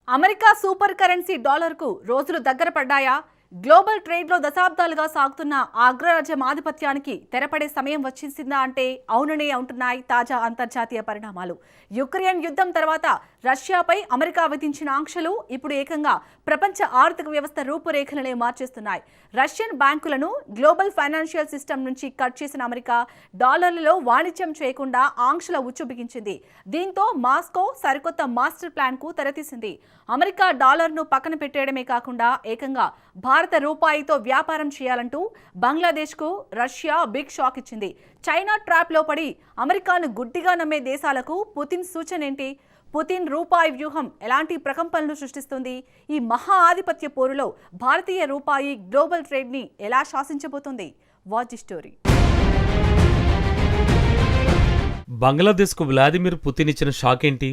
America super currency డాలర్కు రోజులు దగ్గర పడ్డాయా? గ్లోబల్ ట్రేడ్లో దశాబ్దాలుగా సాగుతున్న అగ్రరాజ్యం ఆధిపత్యానికి తెరపడే సమయం వచ్చేసిందా అంటే అవుననే ఉంటున్నాయి తాజా అంతర్జాతీయ పరిణామాలు. యుక్రెయిన్ యుద్ధం తర్వాత రష్యాపై అమెరికా విధించిన ఆంక్షలు ఇప్పుడు ఏకంగా ప్రపంచ ఆర్థిక వ్యవస్థ రూపురేఖలనే మార్చేస్తున్నాయి. రష్యన్ బ్యాంకులను గ్లోబల్ ఫైనాన్షియల్ సిస్టమ్ నుంచి కట్ చేసిన అమెరికా డాలర్లలో వాణిజ్యం చేయకుండా ఆంక్షల ఉచ్చు బిగించింది. దీంతో మాస్కో సరికొత్త మాస్టర్ ప్లాన్ కు తెరతీసింది. అమెరికా డాలర్ను పక్కన పెట్టేయడమే కాకుండా ఏకంగా భారత రూపాయితో వ్యాపారం చేయాలంటూ బంగ్లాదేశ్కు రష్యా బిగ్ షాక్ ఇచ్చింది. చైనా ట్రాప్లో పడి అమెరికాను గుడ్డిగా నమ్మే దేశాలకు పుతిన్ సూచన ఏంటి? పుతిన్ రూపాయి వ్యూహం ఎలాంటి ప్రకంపనలు సృష్టిస్తుంది? ఈ మహా ఆధిపత్య పోరులో భారతీయ రూపాయి గ్లోబల్ ట్రేడ్ని ఎలా శాసించబోతుంది? Watch the story. బంగ్లాదేశ్కు వ్లాదిమిర్ పుతిన్ ఇచ్చిన షాక్ ఏంటి?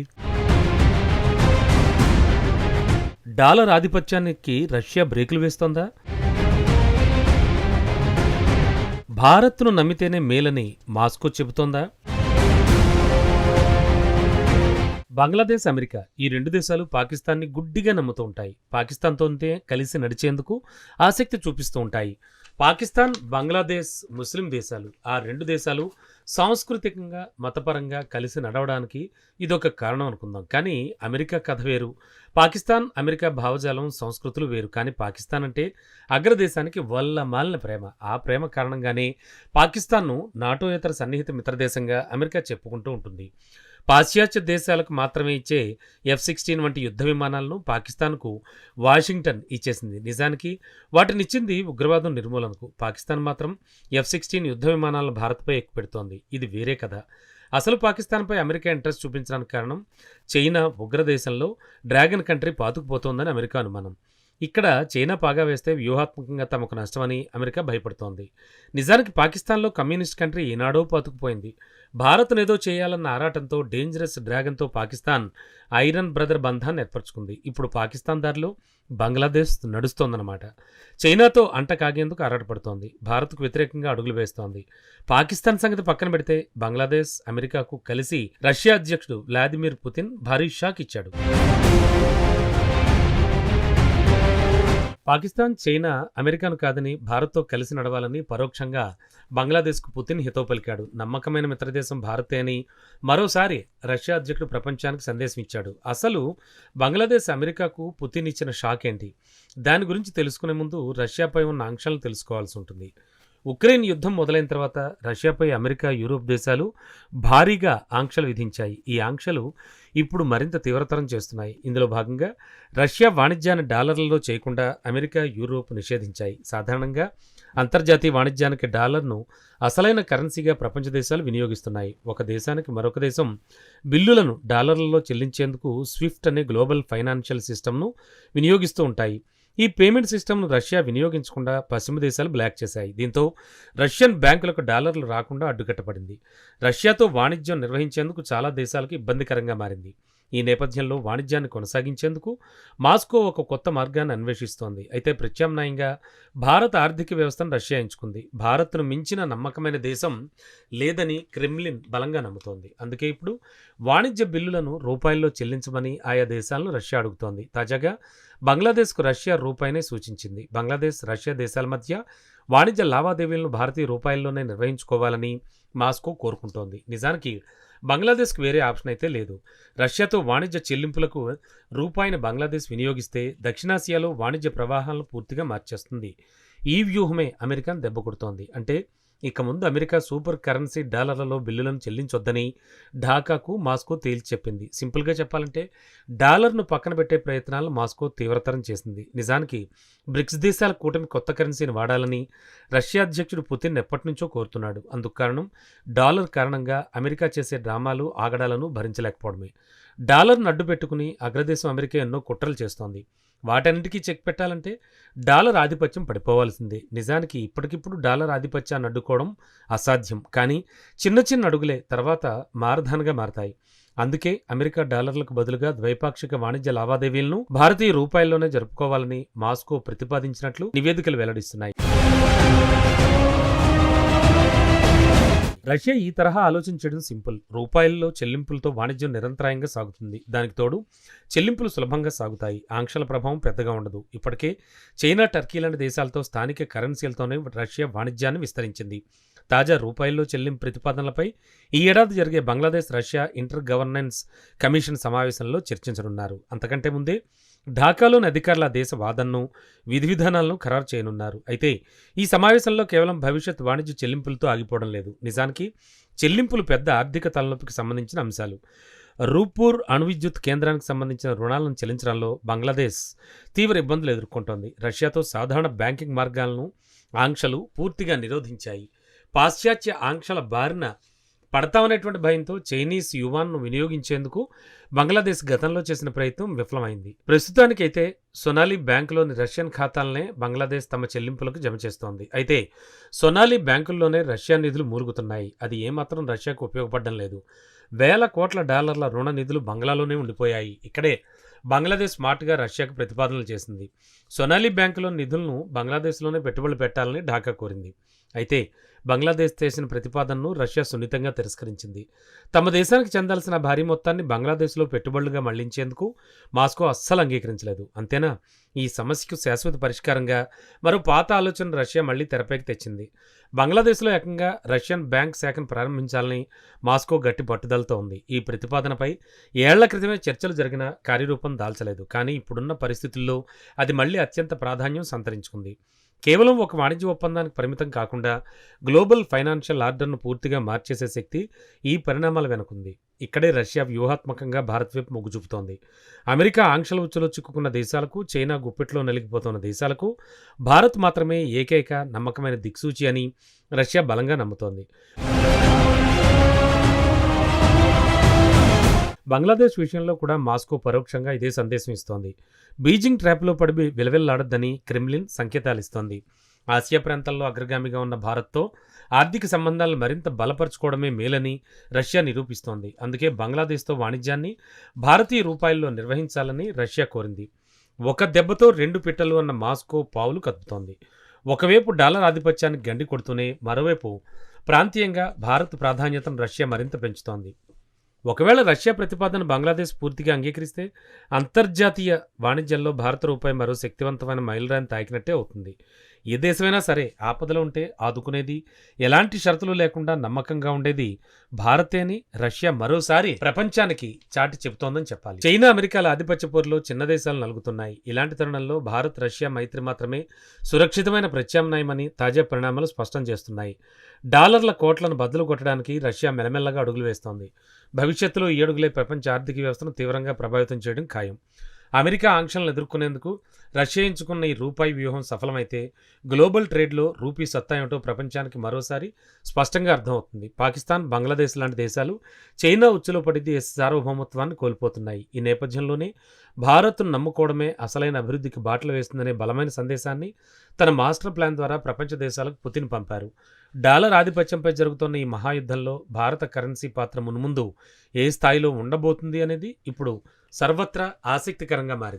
డాలర్ ఆధిపత్యానికి రష్యా బ్రేకులు వేస్తోందా? భారత్ను నమ్మితేనే మేలని మాస్కో చెబుతోందా? బంగ్లాదేశ్, అమెరికా ఈ రెండు దేశాలు పాకిస్తాన్ని గుడ్డిగా నమ్ముతూ ఉంటాయి. పాకిస్తాన్తోనే కలిసి నడిచేందుకు ఆసక్తి చూపిస్తూ ఉంటాయి. పాకిస్తాన్, బంగ్లాదేశ్ ముస్లిం దేశాలు. ఆ రెండు దేశాలు సాంస్కృతికంగా, మతపరంగా కలిసి నడవడానికి ఇదొక కారణం అనుకుందాం. కానీ అమెరికా కథ వేరు. పాకిస్తాన్, అమెరికా భావజాలం, సంస్కృతులు వేరు. కానీ పాకిస్తాన్ అంటే అగ్రదేశానికి వల్లమాలిన ప్రేమ. ఆ ప్రేమ కారణంగానే పాకిస్తాన్ను నాటోయేతర సన్నిహిత మిత్రదేశంగా అమెరికా చెప్పుకుంటూ ఉంటుంది. పాశ్చాత్య దేశాలకు మాత్రమే ఇచ్చే F-16 వంటి యుద్ధ విమానాలను పాకిస్తాన్కు వాషింగ్టన్ ఇచ్చేసింది. నిజానికి వాటినిచ్చింది ఉగ్రవాదం నిర్మూలనకు. పాకిస్తాన్ మాత్రం F-16 యుద్ధ విమానాలను భారత్పై ఎక్కుపెడుతోంది. ఇది వేరే కథ. అసలు పాకిస్తాన్పై అమెరికా ఇంట్రెస్ట్ చూపించడానికి కారణం చైనా ఉగ్రదేశంలో డ్రాగన్ కంట్రీ పాతుకుపోతోందని అమెరికా అనుమానం. ఇక్కడ చైనా పాగా వేస్తే వ్యూహాత్మకంగా తమకు నష్టమని అమెరికా భయపడుతోంది. నిజానికి పాకిస్తాన్లో కమ్యూనిస్ట్ కంట్రీ ఈనాడో పాతుకుపోయింది. భారత్నేదో చేయాలన్న ఆరాటంతో డేంజరస్ డ్రాగన్తో పాకిస్తాన్ ఐరన్ బ్రదర్ బంధాన్ని ఏర్పరచుకుంది. ఇప్పుడు పాకిస్తాన్ దారిలో బంగ్లాదేశ్ నడుస్తోందన్నమాట. చైనాతో అంట కాగేందుకు ఆరాటపడుతోంది. భారత్కు వ్యతిరేకంగా అడుగులు వేస్తోంది. పాకిస్తాన్ సంగతి పక్కన పెడితే బంగ్లాదేశ్, అమెరికాకు కలిసి రష్యా అధ్యక్షుడు వ్లాదిమిర్ పుతిన్ భారీ షాక్ ఇచ్చాడు. పాకిస్తాన్, చైనా అమెరికాను కాదని భారత్తో కలిసి నడవాలని పరోక్షంగా బంగ్లాదేశ్కు పుతిన్ హితవు పలికాడు. నమ్మకమైన మిత్రదేశం భారతే అని మరోసారి రష్యా అధ్యక్షుడు ప్రపంచానికి సందేశం ఇచ్చాడు. అసలు బంగ్లాదేశ్, అమెరికాకు పుతిన్ ఇచ్చిన షాక్ ఏంటి? దాని గురించి తెలుసుకునే ముందు రష్యాపై ఉన్న ఆంక్షలను తెలుసుకోవాల్సి ఉంటుంది. ఉక్రెయిన్ యుద్ధం మొదలైన తర్వాత రష్యాపై అమెరికా, యూరోప్ దేశాలు భారీగా ఆంక్షలు విధించాయి. ఈ ఆంక్షలు ఇప్పుడు మరింత తీవ్రతరం చేస్తున్నాయి. ఇందులో భాగంగా రష్యా వాణిజ్యాన్ని డాలర్లలో చేయకుండా అమెరికా, యూరోప్ నిషేధించాయి. సాధారణంగా అంతర్జాతీయ వాణిజ్యానికి డాలర్ను అసలైన కరెన్సీగా ప్రపంచ దేశాలు వినియోగిస్తున్నాయి. ఒక దేశానికి మరొక దేశం బిల్లులను డాలర్లలో చెల్లించేందుకు స్విఫ్ట్ అనే గ్లోబల్ ఫైనాన్షియల్ సిస్టమ్ను వినియోగిస్తూ ఉంటాయి. ఈ పేమెంట్ సిస్టమ్ను రష్యా వినియోగించకుండా పశ్చిమ దేశాలు బ్లాక్ చేశాయి. దీంతో రష్యన్ బ్యాంకులకు డాలర్లు రాకుండా అడ్డుకట్టబడింది. రష్యాతో వాణిజ్యం నిర్వహించేందుకు చాలా దేశాలకు ఇబ్బందికరంగా మారింది. ఈ నేపథ్యంలో వాణిజ్యాన్ని కొనసాగించేందుకు మాస్కో ఒక కొత్త మార్గాన్ని అన్వేషిస్తోంది. అయితే ప్రత్యామ్నాయంగా భారత ఆర్థిక వ్యవస్థను రష్యా ఎంచుకుంది. భారత్ను మించిన నమ్మకమైన దేశం లేదని క్రెమ్లిన్ బలంగా నమ్ముతోంది. అందుకే ఇప్పుడు వాణిజ్య బిల్లులను రూపాయల్లో చెల్లించమని ఆయా దేశాలను రష్యా అడుగుతోంది. తాజాగా బంగ్లాదేశ్కు రష్యా రూపాయినే సూచించింది. బంగ్లాదేశ్, రష్యా దేశాల మధ్య వాణిజ్య లావాదేవీలను భారతీయ రూపాయల్లోనే నిర్వహించుకోవాలని మాస్కో కోరుకుంటోంది. నిజానికి బంగ్లాదేశ్కు వేరే ఆప్షన్ అయితే లేదు. రష్యాతో వాణిజ్య చెల్లింపులకు రూపాయిని బంగ్లాదేశ్ వినియోగిస్తే దక్షిణాసియాలో వాణిజ్య ప్రవాహాలను పూర్తిగా మార్చేస్తుంది. ఈ వ్యూహమే అమెరికాను దెబ్బ కొడుతోంది. అంటే ఇక ముందు అమెరికా సూపర్ కరెన్సీ డాలర్లలో బిల్లులను చెల్లించొద్దని ఢాకాకు మాస్కో తేల్చి చెప్పింది. సింపుల్గా చెప్పాలంటే డాలర్ను పక్కన పెట్టే ప్రయత్నాలను మాస్కో తీవ్రతరం చేసింది. నిజానికి బ్రిక్స్ దేశాల కూటమి కొత్త కరెన్సీని వాడాలని రష్యా అధ్యక్షుడు పుతిన్ ఎప్పటి నుంచో కోరుతున్నాడు. అందుకు కారణం డాలర్ కారణంగా అమెరికా చేసే డ్రామాలు, ఆగడాలను భరించలేకపోవడమే. డాలర్ను అడ్డు పెట్టుకుని అగ్రదేశం అమెరికా ఎన్నో కుట్రలు చేస్తోంది. వాటన్నిటికీ చెక్ పెట్టాలంటే డాలర్ ఆధిపత్యం పడిపోవాల్సిందే. నిజానికి ఇప్పటికిప్పుడు డాలర్ ఆధిపత్యాన్ని అడ్డుకోవడం అసాధ్యం. కానీ చిన్న చిన్న అడుగులే తర్వాత మారధానగా మారతాయి. అందుకే అమెరికా డాలర్లకు బదులుగా ద్వైపాక్షిక వాణిజ్య లావాదేవీలను భారతీయ రూపాయల్లోనే జరుపుకోవాలని మాస్కో ప్రతిపాదించినట్లు నివేదికలు వెల్లడిస్తున్నాయి. రష్యా ఈ తరహా ఆలోచన చేయడం సింపుల్. రూపాయల్లో చెల్లింపులతో వాణిజ్యం నిరంతరాయంగా సాగుతుంది. దానికి తోడు చెల్లింపులు సులభంగా సాగుతాయి. ఆంక్షల ప్రభావం పెద్దగా ఉండదు. ఇప్పటికే చైనా, టర్కీ లాంటి దేశాలతో స్థానిక కరెన్సీలతోనే రష్యా వాణిజ్యాన్ని విస్తరించింది. తాజా రూపాయల్లో చెల్లింపు ప్రతిపాదనలపై ఈ ఏడాది జరిగే Bangladesh Russia inter governance commission సమావేశంలో చర్చించనున్నారు. అంతకంటే ముందే ఢాకాలోని అధికారుల దేశ వాదనను, విధి విధానాలను ఖరారు చేయనున్నారు. అయితే ఈ సమావేశంలో కేవలం భవిష్యత్ వాణిజ్య చెల్లింపులతో ఆగిపోవడం లేదు. నిజానికి చెల్లింపులు పెద్ద ఆర్థిక తలనొప్పికి సంబంధించిన అంశాలు. రూపూర్ అణువిద్యుత్ కేంద్రానికి సంబంధించిన రుణాలను చెల్లించడంలో బంగ్లాదేశ్ తీవ్ర ఇబ్బందులు ఎదుర్కొంటోంది. రష్యాతో సాధారణ బ్యాంకింగ్ మార్గాలను ఆంక్షలు పూర్తిగా నిరోధించాయి. పాశ్చాత్య ఆంక్షల బారిన పడతామనేటువంటి భయంతో చైనీస్ యువాన్ను వినియోగించేందుకు బంగ్లాదేశ్ గతంలో చేసిన ప్రయత్నం విఫలమైంది. ప్రస్తుతానికైతే సొనాలి బ్యాంకులోని రష్యన్ ఖాతాలనే బంగ్లాదేశ్ తమ చెల్లింపులకు జమ చేస్తోంది. అయితే సొనాలి బ్యాంకుల్లోనే రష్యా నిధులు మూలుగుతున్నాయి. అది ఏమాత్రం రష్యాకు ఉపయోగపడడం లేదు. వేల కోట్ల డాలర్ల రుణ నిధులు బంగ్లాలోనే ఉండిపోయాయి. ఇక్కడే బంగ్లాదేశ్ స్మార్ట్గా రష్యాకు ప్రతిపాదనలు చేసింది. సొనాలి బ్యాంకులో నిధులను బంగ్లాదేశ్లోనే పెట్టుబడులు పెట్టాలని ఢాకా కోరింది. అయితే బంగ్లాదేశ్ చేసిన ప్రతిపాదనను రష్యా సున్నితంగా తిరస్కరించింది. తమ దేశానికి చెందాల్సిన భారీ మొత్తాన్ని బంగ్లాదేశ్లో పెట్టుబడులుగా మళ్లించేందుకు మాస్కో అస్సలు అంగీకరించలేదు. అంతేనా, ఈ సమస్యకు శాశ్వత పరిష్కారంగా మరో పాత ఆలోచన రష్యా మళ్లీ తెరపైకి తెచ్చింది. బంగ్లాదేశ్లో ఏకంగా రష్యన్ బ్యాంక్ శాఖను ప్రారంభించాలని మాస్కో గట్టి పట్టుదలతో ఉంది. ఈ ప్రతిపాదనపై ఏళ్ల క్రితమే చర్చలు జరిగిన కార్యరూపం దాల్చలేదు. కానీ ఇప్పుడున్న పరిస్థితుల్లో అది మళ్లీ అత్యంత ప్రాధాన్యం సంతరించుకుంది. కేవలం ఒక వాణిజ్య ఒప్పందానికి పరిమితం కాకుండా గ్లోబల్ ఫైనాన్షియల్ ఆర్డర్ను పూర్తిగా మార్చేసే శక్తి ఈ పరిణామాల వెనుకుంది. ఇక్కడే రష్యా వ్యూహాత్మకంగా భారత్ వైపు మొగ్గు చూపుతోంది. అమెరికా ఆంక్షల ఉచ్చులో చిక్కుకున్న దేశాలకు, చైనా గుప్పిట్లో నలిగిపోతున్న దేశాలకు భారత్ మాత్రమే ఏకైక నమ్మకమైన దిక్సూచి అని రష్యా బలంగా నమ్ముతోంది. బంగ్లాదేశ్ విషయంలో కూడా మాస్కో పరోక్షంగా ఇదే సందేశం ఇస్తోంది. బీజింగ్ ట్రాప్లో పడి విలవిల్లాడొద్దని క్రెమ్లిన్ సంకేతాలిస్తోంది. ఆసియా ప్రాంతాల్లో అగ్రగామిగా ఉన్న భారత్తో ఆర్థిక సంబంధాలను మరింత బలపరుచుకోవడమే మేలని రష్యా నిరూపిస్తోంది. అందుకే బంగ్లాదేశ్తో వాణిజ్యాన్ని భారతీయ రూపాయల్లో నిర్వహించాలని రష్యా కోరింది. ఒక దెబ్బతో రెండు పిట్టలు అన్న మాస్కో పావులు కదుపుతోంది. ఒకవైపు డాలర్ ఆధిపత్యానికి గండి కొడుతూనే మరోవైపు ప్రాంతీయంగా భారత్ ప్రాధాన్యతను రష్యా మరింత పెంచుతోంది. ఒకవేళ రష్యా ప్రతిపాదన బంగ్లాదేశ్ పూర్తిగా అంగీకరిస్తే అంతర్జాతీయ వాణిజ్యంలో భారత రూపాయి మరో శక్తివంతమైన మైలురాయిని తాకినట్టే అవుతుంది. ఏ దేశమైనా సరే ఆపదలో ఉంటే ఆదుకునేది, ఎలాంటి షరతులు లేకుండా నమ్మకంగా ఉండేది భారతే అని రష్యా మరోసారి ప్రపంచానికి చాటి చెబుతోందని చెప్పాలి. చైనా, అమెరికాల ఆధిపత్య పోరులో చిన్న దేశాలు నలుగుతున్నాయి. ఇలాంటి తరుణంలో భారత్ రష్యా మైత్రి మాత్రమే సురక్షితమైన ప్రత్యామ్నాయమని తాజా పరిణామాలు స్పష్టం చేస్తున్నాయి. డాలర్ల కోట్లను బద్దలు కొట్టడానికి రష్యా మెల్లమెల్లగా అడుగులు వేస్తోంది. భవిష్యత్తులో ఈ అడుగులే ప్రపంచ ఆర్థిక వ్యవస్థను తీవ్రంగా ప్రభావితం చేయడం ఖాయం. అమెరికా ఆంక్షలను ఎదుర్కొనేందుకు రష్యా ఎంచుకున్న ఈ రూపాయి వ్యూహం సఫలమైతే గ్లోబల్ ట్రేడ్లో రూపీ సత్తా ఏమిటో ప్రపంచానికి మరోసారి స్పష్టంగా అర్థమవుతుంది. పాకిస్తాన్, బంగ్లాదేశ్ లాంటి దేశాలు చైనా ఉచ్చులో పడి సార్వభౌమత్వాన్ని కోల్పోతున్నాయి. ఈ నేపథ్యంలోనే భారత్ను నమ్ముకోవడమే అసలైన అభివృద్ధికి బాటలు వేస్తుందనే బలమైన సందేశాన్ని తన మాస్టర్ ప్లాన్ ద్వారా ప్రపంచ దేశాలకు పుతిన్ పంపారు. డాలర్ ఆధిపత్యంపై జరుగుతున్న ఈ మహాయుద్ధంలో భారత కరెన్సీ పాత్ర మున్ముందు ఏ స్థాయిలో ఉండబోతుంది అనేది ఇప్పుడు సర్వత్రా ఆసక్తికరంగా మారింది.